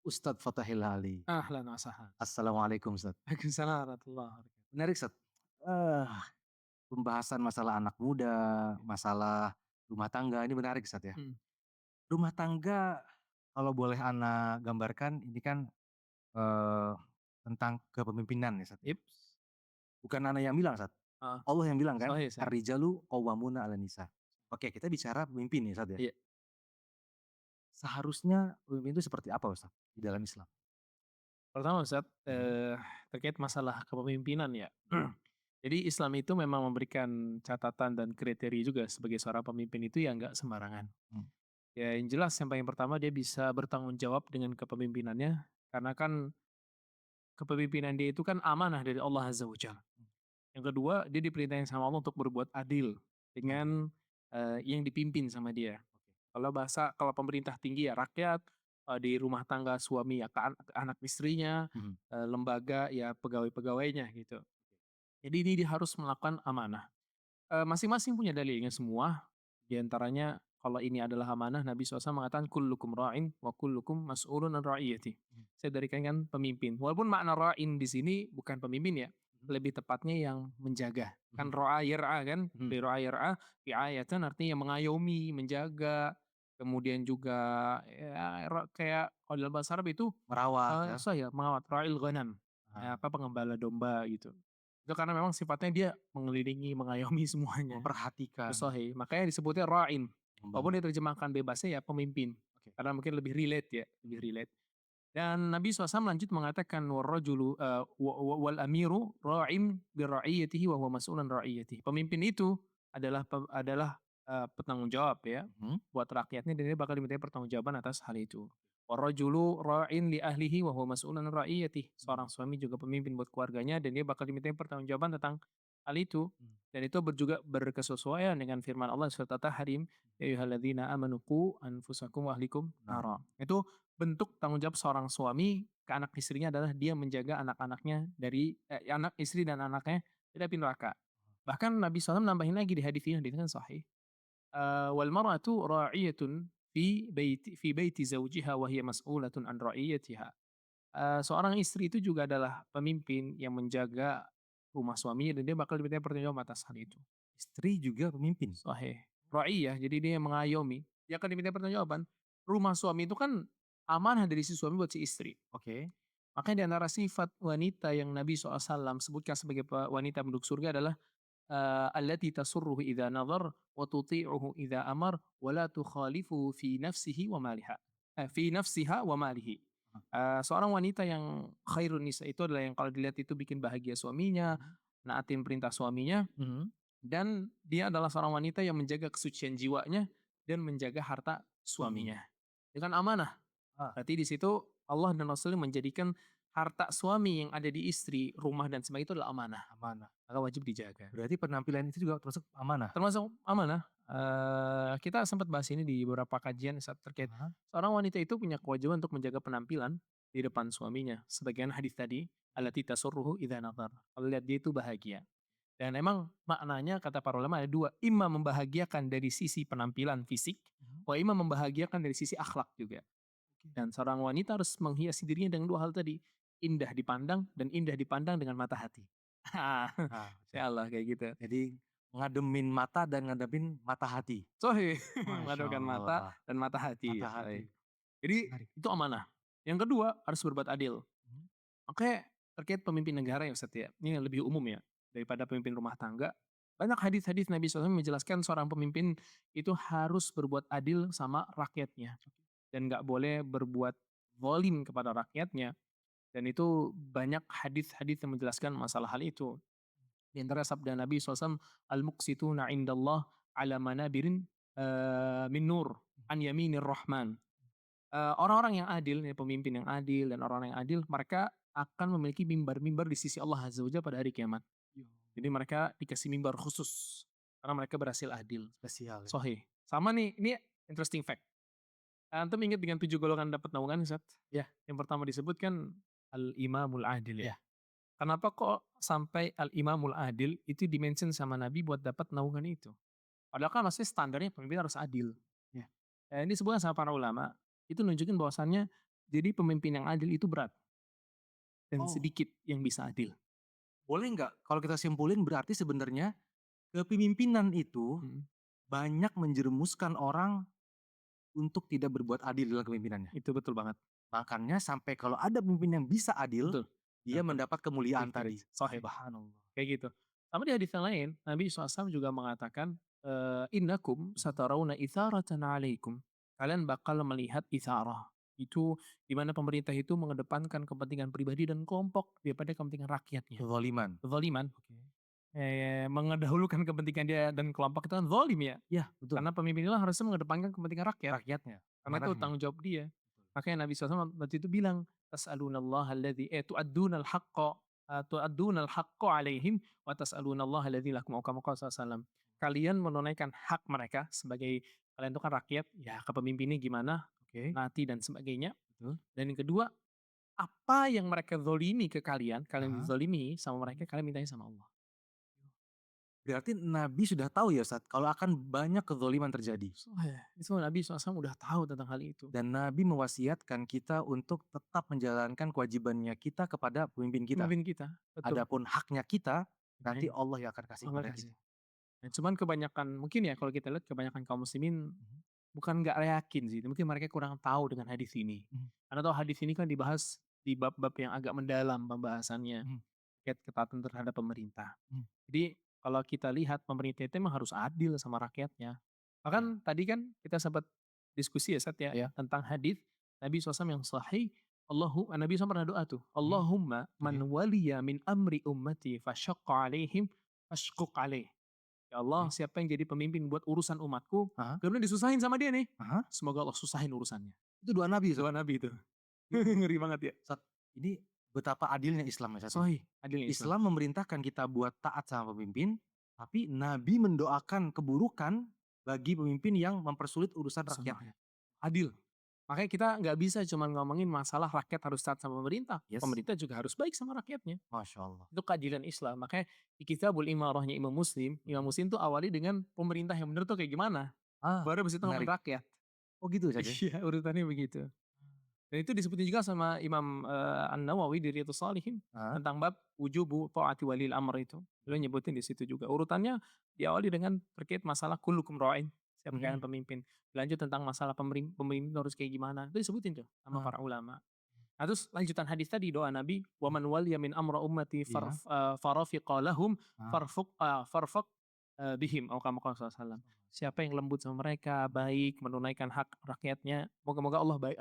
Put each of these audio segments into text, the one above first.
Ustadz Fatahil Ali. Ahlan wa sahlan. Assalamualaikum Ustadz. Waalaikumsalam warahmatullahi wabarakatuh. Menarik Ustadz, pembahasan masalah anak muda, masalah rumah tangga ini menarik Ustadz ya. Mhm. Rumah tangga kalau boleh ana gambarkan ini kan, eee, tentang kepemimpinan ya Ustadz ya. Ip Bukan ana yang bilang Ustadz, heeh, Allah yang bilang kan, sahih sahih. "Ar-rijalu qawwamuna 'alan nisa." Oke, kita bicara pemimpin nih Ustadz ya. Iya. Seharusnya pemimpin itu seperti apa Ustadz di dalam Islam? Pertama Ustaz, Mhm, terkait masalah kepemimpinan ya. Jadi Islam itu memang memberikan catatan dan kriteria juga sebagai seorang pemimpin itu ya nggak sembarangan. mhm, Ya yang jelas yang paling pertama dia bisa bertanggung jawab dengan kepemimpinannya, karena kan kepemimpinan dia itu kan amanah dari Allah Azza wa Jalla. mhm. Yang kedua, dia diperintahkan sama Allah untuk berbuat adil Oke dengan, yang dipimpin sama dia. oke. Kalau pemerintah tinggi ya rakyat, di rumah tangga suami ya ke anak istrinya, Mhm, lembaga ya pegawai-pegawainya gitu. Jadi ini dia harus melakukan amanah. Masing-masing punya dalilnya semua, di antaranya kalau ini adalah amanah Nabi SAW mengatakan, "Kullukum ra'in wa kullukum mas'ulun an ra'iyati." mhm, Saya dari kalian kan pemimpin. Walaupun makna ra'in di sini bukan pemimpin ya, mhm, lebih tepatnya yang menjaga. mhm, Kan ra'a yir'a kan, mhm. dari ra'a yir'a, ri'ayatan artinya mengayomi, menjaga, kemudian juga ya kayak kalau dalam bahasa Arab itu, Merawat ya. mengawat, ra'il ghanam, Ah, pengembala domba gitu. Itu karena memang sifatnya dia mengelilingi, mengayomi semuanya. memperhatikan, Sahih, makanya disebutnya ra'in. Walaupun membantu. diterjemahkan bebasnya ya pemimpin, Oke. karena mungkin lebih relate ya, lebih relate. Dan Nabi SAW lanjut mengatakan warrajulu wal amiru ra'in bi ra'iyatihi wa huwa mas'ulun ra'iyatihi. Pemimpin itu adalah penanggung jawab ya Mhm. buat rakyatnya dan dia bakal dimintai pertanggungjawaban atas hal itu. Warrajulu ra'in li ahlihi wa huwa mas'ulun ra'iyatihi. Mmm, Seorang suami juga pemimpin buat keluarganya dan dia bakal dimintai pertanggungjawaban tentang hal itu. mhm, Dan itu juga berkesesuaian dengan firman Allah surat At-Tahrim, "Ya ayyuhalladzina amanu qu anfusakum wa ahlikum nah, nara." Itu bentuk tanggung jawab seorang suami ke anak istrinya adalah dia menjaga anak-anaknya dari anak istri dan anaknya dari api neraka. Bahkan Nabi SAW nambahin lagi di hadis ini, hadis kan sahih, "Wal mar'atu ra'iyatun fi baiti zawjiha wa hiya mas'ulatun an ra'iyatiha." Seorang istri itu juga adalah pemimpin yang menjaga rumah suaminya dan dia bakal dimintai pertanggungjawaban atas hal itu. istri juga pemimpin? Sahih. Ra'iyah, jadi dia yang mengayomi, dia akan dimintai pertanggungjawaban. Rumah suami itu kan amanah dari si suami buat si istri. Oke. Makanya di antara sifat wanita yang Nabi SAW sebutkan sebagai wanita penduduk surga adalah allati tasurruhu idza nadhar wa tuti'uhu idza amar wa la tukhalifuhu fi nafsihi wa maliha. Fi nafsiha wa malihi. Heeh, Seorang wanita yang khairun nisa itu adalah yang kalau dilihat itu bikin bahagia suaminya, mhm, naatin perintah suaminya, mhm, dan dia adalah seorang wanita yang menjaga kesucian jiwanya dan menjaga harta suaminya. suaminya. Itu kan amanah. Ah, Berarti di situ Allah dan Rasulnya menjadikan harta suami yang ada di istri, rumah dan sebagainya itu adalah amanah. amanah. Maka wajib dijaga. Berarti penampilan itu juga termasuk amanah? Termasuk amanah, kita sempat bahas ini di beberapa kajian saat terkait Ah, seorang wanita itu punya kewajiban untuk menjaga penampilan di depan suaminya. Sebagian hadis tadi, allati tasurruhu idza nadhar. Kalau lihat dia itu bahagia. Dan emang maknanya kata para ulama ada 2, imma membahagiakan dari sisi penampilan fisik, mhm, wa imma membahagiakan dari sisi akhlak juga. oke. Dan seorang wanita harus menghiasi dirinya dengan 2 hal tadi, indah dipandang dan indah dipandang dengan mata hati. Nah, oke. Insyaallah kayak gitu. Jadi ngademin mata dan ngadepin mata hati. Sahih, Masya mengandalkan mata Allah, dan mata hati, mata hati. sahih. Jadi Menarik. itu amanah. Yang kedua harus berbuat adil. Mhm, Makanya terkait pemimpin negara ya Ustaz ya, ini yang lebih umum ya, daripada pemimpin rumah tangga. Banyak hadis-hadis Nabi SAW menjelaskan seorang pemimpin itu harus berbuat adil sama rakyatnya oke. dan nggak boleh berbuat zalim kepada rakyatnya. Dan itu banyak hadis-hadis yang menjelaskan masalah hal itu. Di antara sabda Nabi SAW, "Al-muqsituna indallah ala manabirin min nur an yaminir rahman." Orang-orang yang adil, ya pemimpin yang adil dan orang-orang yang adil, mereka akan memiliki mimbar-mimbar di sisi Allah Azza wa Jalla pada hari kiamat. Yo, Jadi mereka dikasih mimbar khusus karena mereka berhasil adil. spesial ya. Sahih. Sama nih, ini interesting fact. Antum ingat dengan 7 golongan dapat naungan Ustaz? Iya Yang pertama disebutkan al-imamul adil ya. iya. Kenapa kok sampai al-imamul adil itu di-mention sama Nabi buat dapat naungan itu? Padahal kan maksudnya standarnya pemimpin harus adil. Iya. Ini disebutkan sama para ulama, itu nunjukin bahwasannya Jadi pemimpin yang adil itu berat dan Oh, sedikit yang bisa adil. boleh nggak kalau kita simpulin berarti sebenarnya kepemimpinan itu Mhm, banyak menjerumuskan orang untuk tidak berbuat adil dalam kepemimpinannya. itu betul banget. Makanya sampai kalau ada pemimpin yang bisa adil, Betul, dia dapat mendapat kemuliaan tadi. privilege, sahih, Subhanallah. kayak gitu. Sama di hadits yang lain, Nabi SAW juga mengatakan, "Innakum Mhm. satarawna itsaratan 'alaikum." Kalian bakal melihat itsarah. Itu di mana pemerintah itu mengedepankan kepentingan pribadi dan kelompok daripada kepentingan rakyatnya. Kezaliman. Kezaliman, Oke. mengedahulukan kepentingan dia dan kelompok itu kan zalim ya. Iya, betul. Karena pemimpin itu harusnya mengedepankan kepentingan rakyat. Rakyatnya, Karena itu amanahnya. tanggung jawab dia. Betul. Makanya Nabi SAW waktu itu bilang, "Tas'alunallaha alladzi tu'addunal haqqa 'alaihim wa tas'alunallaha alladzi lakum." Atau kama qala SAW. Kalian menunaikan hak mereka sebagai kalian itu kan rakyat, ya kepemimpinnya gimana, Oke, naati dan sebagainya. betul. Dan yang kedua, apa yang mereka zolimi ke kalian, kalian Heeh. dizolimi sama Mhm. mereka, kalian mintanya sama Allah. Berarti Nabi sudah tahu ya Ustaz, kalau akan banyak kezaliman terjadi. Itu Nabi SAW udah tahu tentang hal itu. Dan Nabi mewasiatkan kita untuk tetap menjalankan kewajibannya kita kepada pemimpin kita. Pemimpin kita, betul. Adapun haknya kita, nanti Nah, Allah yang akan kasih Allah kepada kasih. kita. Nah, cuman kebanyakan mungkin ya kalau kita lihat kebanyakan kaum muslimin Mhm. bukan nggak yakin sih, mungkin mereka kurang tahu dengan hadis ini. Mhm. Karena tahu hadis ini kan dibahas di bab-bab yang agak mendalam pembahasannya Mhm. terkait ketaatan terhadap pemerintah. Mhm. Jadi kalau kita lihat pemerintah itu memang harus adil sama rakyatnya. Iya. Bahkan tadi kan kita sempat diskusi ya Sat ya Iya. tentang hadis Nabi SAW yang sahih. Nabi SAW pernah doa tuh, Mhm. Allahumma man Oke. waliya min amri ummati fasyaqqa alaihim fashquq alaih. Ya Allah, Oke. siapa yang jadi pemimpin buat urusan umatku, Ah kemudian disusahin sama dia nih, hah. semoga Allah susahin urusannya. Itu doa Nabi Ustaz? Doa Nabi itu. Ini Ngeri banget ya. Ustaz, ini betapa adilnya Islam ya Ustaz ya. Sahih, adilnya Islam. Islam memerintahkan kita buat taat sama pemimpin, tapi Nabi mendoakan keburukan bagi pemimpin yang mempersulit urusan Urusan rakyatnya. rakyat. Adil. Makanya kita nggak bisa cuma ngomongin masalah rakyat harus taat sama pemerintah. Yes, Pemerintah juga harus baik sama rakyatnya. Masya Allah. Itu keadilan Islam. Makanya di Kitabul Imarahnya Imam Mhm. Muslim tuh awali dengan pemerintah yang benar tuh kayak gimana. Ah, Baru habis itu ngomongin menarik. rakyat. Oh gitu Ustaz ya? Iya, urutannya begitu. Dan itu disebutin juga sama Imam, An-Nawawi di Riyadhus Shalihin Heeh. tentang bab wujubu taati walil amr itu. Beliau nyebutin di situ juga. Urutannya diawali dengan terkait masalah kullukum ra'in, setiap kalian Mhm. pemimpin. Dilanjut tentang masalah pemimpin harus kayak gimana, itu disebutin tuh sama Heeh. para ulama. Nah terus lanjutan hadis tadi doa Nabi, "Wa Mhm. man waliya min amra ummati Iya. farafiqa lahum Heeh. farfaq, bihim," atau kama qala SAW. Siapa yang lembut sama mereka, baik, menunaikan hak rakyatnya, moga-moga Allah baik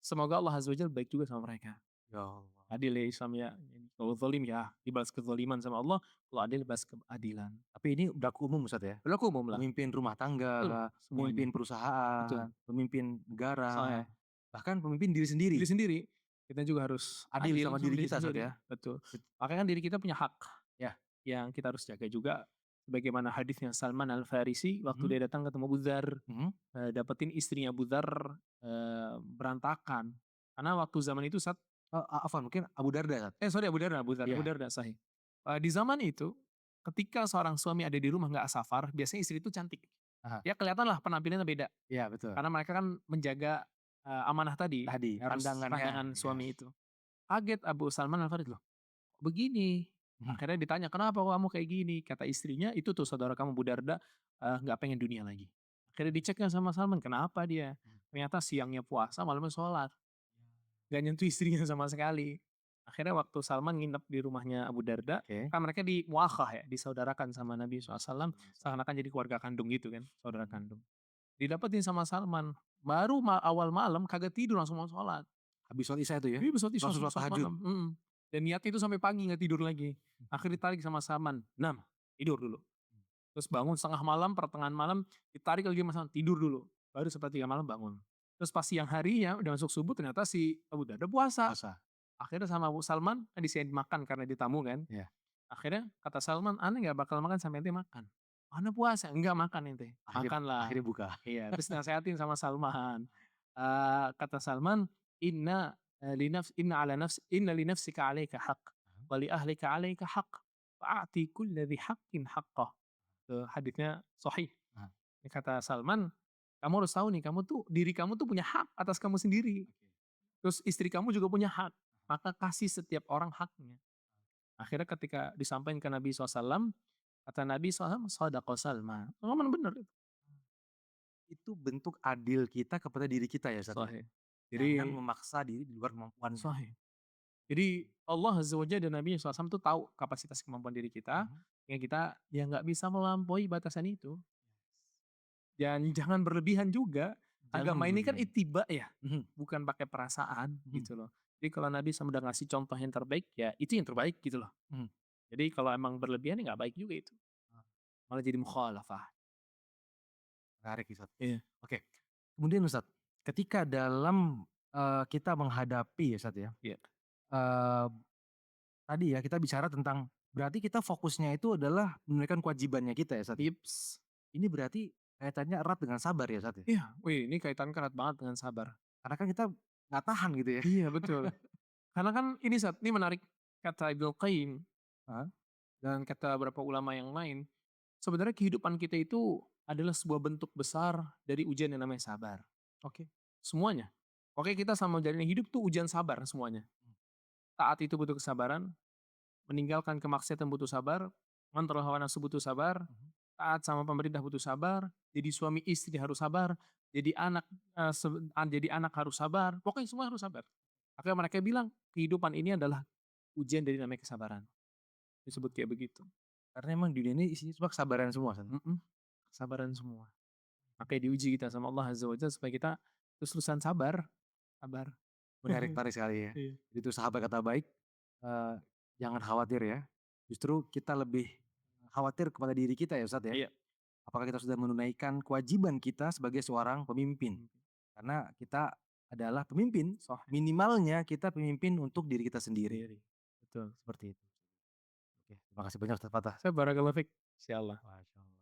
semoga Allah Azza wa Jalla baik juga sama mereka. Ya Allah. Adil ya Islam ya. Kalau zalim ya dibalas kezaliman sama Allah, kalau adil balas keadilan. Tapi ini berlaku umum Ustaz ya? Berlaku umum lah, Pemimpin rumah tangga betul lah, semuanya. pemimpin Betul, perusahaan, pemimpin negara, soalnya bahkan pemimpin diri sendiri. diri sendiri, kita juga harus Adil adil sama sama diri diri kita Ustaz sendiri, ya? betul. Bet Makanya kan diri kita punya hak ya. yang kita harus jaga juga. Sebagaimana hadisnya Salman Al-Farisi waktu Mhm. dia datang ketemu Abu Dzar, Mhm. dapetin istrinya Abu Dzar, berantakan. Karena waktu zaman itu Afwan mungkin Abu Darda Ustaz? sorry Abu Iya. Darda, sahih. Di zaman itu, ketika seorang suami ada di rumah nggak safar, biasanya istri itu cantik. Aha. Ya kelihatan lah penampilannya beda, Iya betul. karena mereka kan menjaga, amanah tadi, Tadi harus pandangannya, pandangan iya. suami itu. Kaget Abu Salman Al-Farisi, "Loh kok begini?" Mhm. Akhirnya ditanya, "Kenapa kok kamu kayak gini?" Kata istrinya, "Itu tuh saudara kamu Abu Darda, nggak pengen dunia lagi." Akhirnya diceknya sama Salman, kenapa dia? Mhm. Ternyata siangnya puasa, malamnya sholat. Nggak nyentuh istrinya sama sekali. Akhirnya waktu Salman nginep di rumahnya Abu Darda, Oke. kan mereka di muakhah ya, disaudarakan sama Nabi SAW, seakan-akan jadi keluarga kandung gitu kan, saudara Mhm. kandung. Didapetin sama Salman, baru awal malam kagak tidur langsung mau sholat. Habis sholat Isya itu ya? Iya sholat Isya Langsung sholat sholat tahajud? malam, dan niatnya itu sampai pagi nggak tidur lagi. Akhirnya ditarik sama Salman, "Nam, tidur dulu." Terus bangun setengah malam, pertengahan malam, ditarik lagi sama Salman, "Tidur dulu." Baru sepertiga malam bangun. Terus pas siang harinya udah masuk subuh ternyata si Abu Darda puasa. Puasa? Akhirnya sama Abu Salman, kan disediain makan karena dia tamu kan. Iya. Akhirnya kata Salman, "Ana nggak bakal makan sampai ente makan." "Ana puasa." "Enggak makan ente." Akhirnya "Makanlah." akhirnya buka. Iya, terus nasehatin sama Salman. Kata Salman, "Inna li nafsika 'alaika haqq, Mhm. wa li ahlika 'alaika haqq, fa'ati kulli dzi haqqin haqqah." Haditsnya sahih. Nah, Kata Salman, "Kamu harus tahu nih, diri kamu tuh punya hak atas kamu sendiri. oke. terus istri kamu juga punya hak, maka kasih setiap orang haknya. Akhirnya ketika disampaikan ke Nabi SAW, kata Nabi SAW, "Shadaqa Salma." Memang bener itu. Itu bentuk adil kita kepada diri kita ya, Ustaz, ya? Sahih. Jangan Jadi memaksa diri di luar kemampuannya. sahih. Jadi Allah Azza wa Jalla dan Nabi SAW tuh tahu kapasitas kemampuan diri kita, Mhm. yang kita ya nggak bisa melampaui batasan itu. Dan jangan berlebihan juga. Jangan Agama ini kan berlebihan. ittiba ya, Mhm, bukan pakai perasaan mhm, gitu loh. Jadi kalau Nabi SAW udah ngasih contoh yang terbaik, ya itu yang terbaik gitu loh. mhm. Jadi kalau emang berlebihan ya nggak baik juga itu. Malah jadi mukhalafah. Menarik Ustaz. Iya, Oke, kemudian Ustaz, ketika dalam, kita menghadapi ya Ustaz ya, iya. eee, tadi ya kita bicara tentang berarti kita fokusnya itu adalah menunaikan kewajibannya kita ya Ustaz ya? Tips. Ini berarti kaitannya erat dengan sabar ya Ustaz ya? Iya, wih ini kaitan erat banget dengan sabar. Karena kan kita nggak tahan gitu ya? Iya betul. Karena kan ini Sat, ini menarik kata Ibnu Qayyim Heeh, dan kata beberapa ulama yang lain, sebenarnya kehidupan kita itu adalah sebuah bentuk besar dari ujian yang namanya sabar. oke. Semuanya. Oke kita sama menjalani hidup tuh ujian sabar semuanya. Mhm, Taat itu butuh kesabaran, meninggalkan kemaksiatan butuh sabar, mengontrol hawa nafsu butuh sabar, mhm. taat sama pemerintah butuh sabar, jadi suami istri harus sabar, jadi anak, jadi anak harus sabar, pokoknya semua harus sabar. Makanya mereka bilang, kehidupan ini adalah ujian dari namanya kesabaran, disebut kayak begitu. Karena emang dunia ini isinya cuma kesabaran semua Ustaz. Mhm, kesabaran semua. Makanya diuji kita sama Allah Azza wa Jalla supaya kita terus-terusan sabar, sabar. Menarik sekali ya. Iya. Jadi itu sahabat kata baik, eee, jangan khawatir ya, justru kita lebih khawatir kepada diri kita ya Ustaz ya. Iya. Apakah kita sudah menunaikan kewajiban kita sebagai seorang pemimpin? Mhm, Karena kita adalah pemimpin, sahih, minimalnya kita pemimpin untuk diri kita sendiri, sendiri. Betul. seperti itu. Oke, terima kasih banyak Ustaz Fatah. Barakallahu fiik. Insyaallah. Masya Allah.